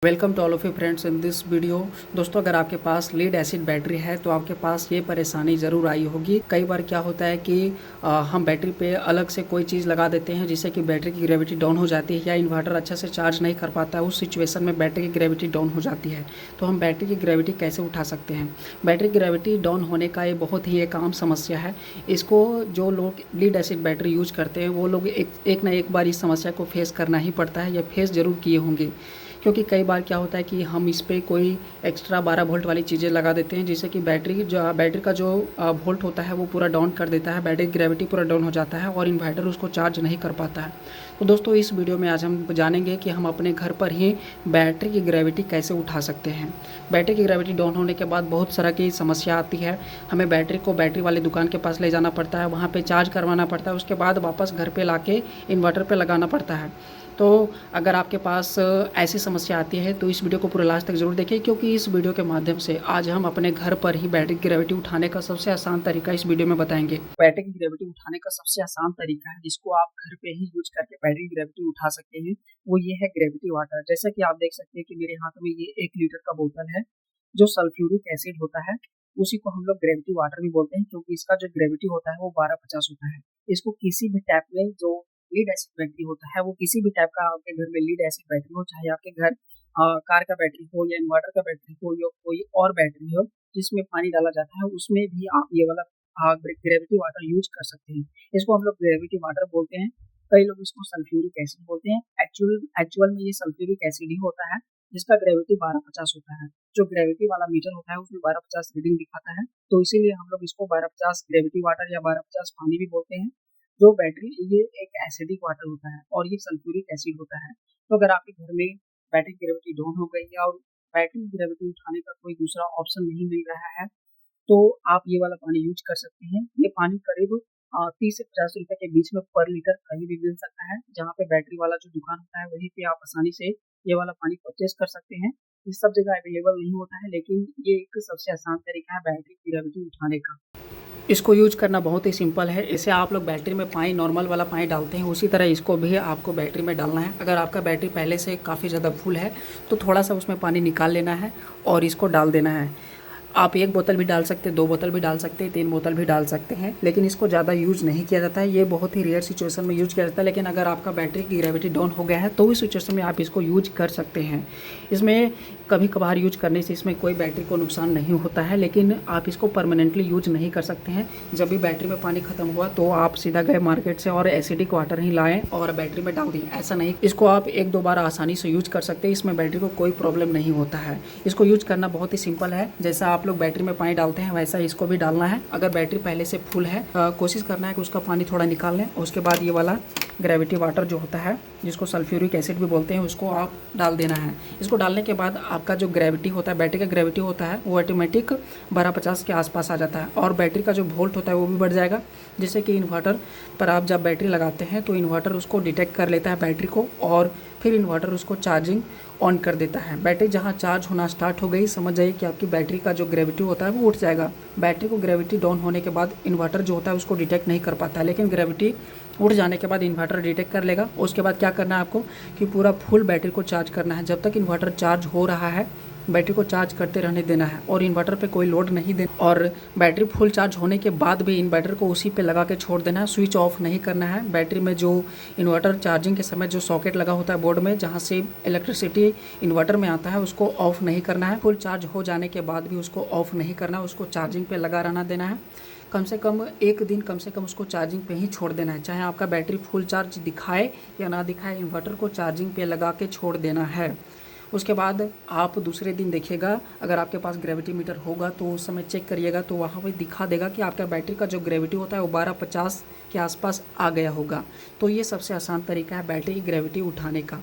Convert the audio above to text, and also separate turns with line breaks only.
Welcome to all of you friends in this video. दोस्तों, अगर आपके पास लीड एसिड बैटरी है तो आपके पास ये परेशानी ज़रूर आई होगी। कई बार क्या होता है कि हम बैटरी पे अलग से कोई चीज़ लगा देते हैं जिससे कि बैटरी की ग्रेविटी डाउन हो जाती है या इन्वर्टर अच्छे से चार्ज नहीं कर पाता है। उस सिचुएशन में बैटरी की ग्रेविटी डाउन हो जाती है। तो हम बैटरी की ग्रेविटी कैसे उठा सकते हैं? बैटरी की ग्रेविटी डाउन होने का ये बहुत ही एक आम समस्या है। इसको जो लोग लीड एसिड बैटरी यूज करते हैं वो लोग एक ना एक बार इस समस्या को फेस करना ही पड़ता है या फेस ज़रूर किए होंगे। क्योंकि कई बार क्या होता है कि हम इस पे कोई एक्स्ट्रा 12 वोल्ट वाली चीज़ें लगा देते हैं जिससे कि बैटरी का जो वोल्ट होता है वो पूरा डाउन कर देता है, बैटरी की ग्रेविटी पूरा डाउन हो जाता है और इन्वर्टर उसको चार्ज नहीं कर पाता है। तो दोस्तों, इस वीडियो में आज हम जानेंगे कि हम अपने घर पर ही बैटरी की ग्रेविटी कैसे उठा सकते हैं। बैटरी की ग्रेविटी डाउन होने के बाद बहुत तरह की समस्या आती है। हमें बैटरी को बैटरी वाले दुकान के पास ले जाना पड़ता है, वहाँ पे चार्ज करवाना पड़ता है, उसके बाद वापस घर पे लाके इन्वर्टर पे लगाना पड़ता है। तो अगर आपके पास ऐसी समस्या आती है तो इस वीडियो को पूरे लास्ट तक ज़रूर देखें, क्योंकि इस वीडियो के माध्यम से आज हम अपने घर पर ही बैटरी की ग्रेविटी उठाने का सबसे आसान तरीका इस वीडियो में बताएंगे। बैटरी की ग्रेविटी उठाने का सबसे आसान तरीका है जिसको आप घर पे ही यूज करके बैटरी की ग्रेविटी उठा सकते हैं, वो ये है ग्रेविटी वाटर। जैसा कि आप देख सकते हैं कि मेरे हाथ में ये 1 लीटर का बोतल है। जो सल्फ्यूरिक एसिड होता है उसी को हम लोग ग्रेविटी वाटर भी बोलते हैं, क्योंकि इसका जो ग्रेविटी होता है वो 1250 होता है। इसको किसी भी टैप में जो लीड एसिड बैटरी होता है, वो किसी भी टाइप का आपके घर में लीड एसिड बैटरी हो, चाहे आपके घर कार का बैटरी हो या इन्वर्टर का बैटरी हो या कोई और बैटरी हो जिसमें पानी डाला जाता है, उसमें भी आप ये वाला ग्रेविटी वाटर यूज कर सकते हैं। इसको हम लोग ग्रेविटी वाटर बोलते हैं। कई लोग इसको सल्फ्यूरिक एसिड बोलते हैं। एक्चुअल में ये सल्फ्यूरिक एसिड ही होता है जिसका ग्रेविटी 1250 होता है। जो ग्रेविटी वाला मीटर होता है उसमें 1250 रीडिंग दिखाता है, तो इसीलिए हम लोग इसको 1250 ग्रेविटी वाटर या 1250 पानी भी बोलते हैं। जो बैटरी ये एक एसिडिक वाटर होता है और ये सल्फ्यूरिक एसिड होता है। तो अगर आपके घर में बैटरी की ग्रेविटी डाउन हो गई है और बैटरी की ग्रेविटी उठाने का कोई दूसरा ऑप्शन नहीं मिल रहा है, तो आप ये वाला पानी यूज कर सकते हैं। ये पानी करीब 30 से 50 रुपए के बीच में पर लीटर कहीं भी मिल सकता है। जहाँ पे बैटरी वाला जो दुकान होता है वहीं पे आप आसानी से ये वाला पानी परचेज कर सकते हैं। ये सब जगह अवेलेबल नहीं होता है, लेकिन ये एक सबसे आसान तरीका है बैटरी की ग्रेविटी उठाने का। इसको यूज करना बहुत ही सिंपल है। इसे आप लोग बैटरी में पानी नॉर्मल वाला पानी डालते हैं, उसी तरह इसको भी आपको बैटरी में डालना है। अगर आपका बैटरी पहले से काफ़ी ज़्यादा फुल है तो थोड़ा सा उसमें पानी निकाल लेना है और इसको डाल देना है। आप 1 बोतल भी डाल सकते हैं, 2 बोतल भी डाल सकते हैं, 3 बोतल भी डाल सकते हैं, लेकिन इसको ज़्यादा यूज़ नहीं किया जाता है। ये बहुत ही रेयर सिचुएशन में यूज़ किया जाता है, लेकिन अगर आपका बैटरी की ग्रेविटी डाउन हो गया है तो इस सिचुएशन में आप इसको यूज कर सकते हैं। इसमें कभी कभार यूज करने से इसमें कोई बैटरी को नुकसान नहीं होता है, लेकिन आप इसको परमानेंटली यूज नहीं कर सकते हैं। जब भी बैटरी में पानी खत्म हुआ तो आप सीधा गए मार्केट से और एसिडिक वाटर ही लाएं और बैटरी में डाल दें, ऐसा नहीं। इसको आप 1-2 बार आसानी से यूज कर सकते हैं, इसमें बैटरी को कोई प्रॉब्लम नहीं होता है। इसको यूज करना बहुत ही सिंपल है। जैसा आप लोग बैटरी में पानी डालते हैं वैसा इसको भी डालना है। अगर बैटरी पहले से फुल है कोशिश करना है कि उसका पानी थोड़ा निकाल लें। उसके बाद ये वाला ग्रेविटी वाटर जो होता है, जिसको सल्फ्यूरिक एसिड भी बोलते हैं, उसको आप डाल देना है। इसको डालने के बाद आपका जो ग्रेविटी होता है, बैटरी का ग्रेविटी होता है, वो ऑटोमेटिक 1250 के आसपास आ जाता है और बैटरी का जो वोल्ट होता है वो भी बढ़ जाएगा, जिससे कि इन्वर्टर पर आप जब बैटरी लगाते हैं तो इन्वर्टर उसको डिटेक्ट कर लेता है बैटरी को और फिर इन्वर्टर उसको चार्जिंग ऑन कर देता है। बैटरी जहाँ चार्ज होना स्टार्ट हो गई, समझ जाइए कि आपकी बैटरी का जो ग्रेविटी होता है वो उठ जाएगा। बैटरी को ग्रेविटी डाउन होने के बाद इन्वर्टर जो होता है उसको डिटेक्ट नहीं कर पाता है, लेकिन ग्रेविटी उठ जाने के बाद इन्वर्टर डिटेक्ट कर लेगा। उसके बाद क्या करना है आपको कि पूरा फुल बैटरी को चार्ज करना है। जब तक इन्वर्टर चार्ज हो रहा है बैटरी को चार्ज करते रहने देना है और इन्वर्टर पे कोई लोड नहीं देना, और बैटरी फुल चार्ज होने के बाद भी इन्वर्टर को उसी पे लगा के छोड़ देना है, स्विच ऑफ नहीं करना है। बैटरी में जो इन्वर्टर चार्जिंग के समय जो सॉकेट लगा होता है बोर्ड में, जहाँ से इलेक्ट्रिसिटी इन्वर्टर में आता है, उसको ऑफ नहीं करना है। फुल चार्ज हो जाने के बाद भी उसको ऑफ नहीं करना है, उसको चार्जिंग पे लगा रहना देना है। कम से कम 1 दिन कम से कम उसको चार्जिंग पे ही छोड़ देना है। चाहे आपका बैटरी फुल चार्ज दिखाए या ना दिखाए, इन्वर्टर को चार्जिंग पे लगा के छोड़ देना है। उसके बाद आप दूसरे दिन देखिएगा, अगर आपके पास ग्रेविटी मीटर होगा तो उस समय चेक करिएगा तो वहाँ पे दिखा देगा कि आपका बैटरी का जो ग्रेविटी होता है वो 1250 के आसपास आ गया होगा। तो ये सबसे आसान तरीका है बैटरी की ग्रेविटी उठाने का।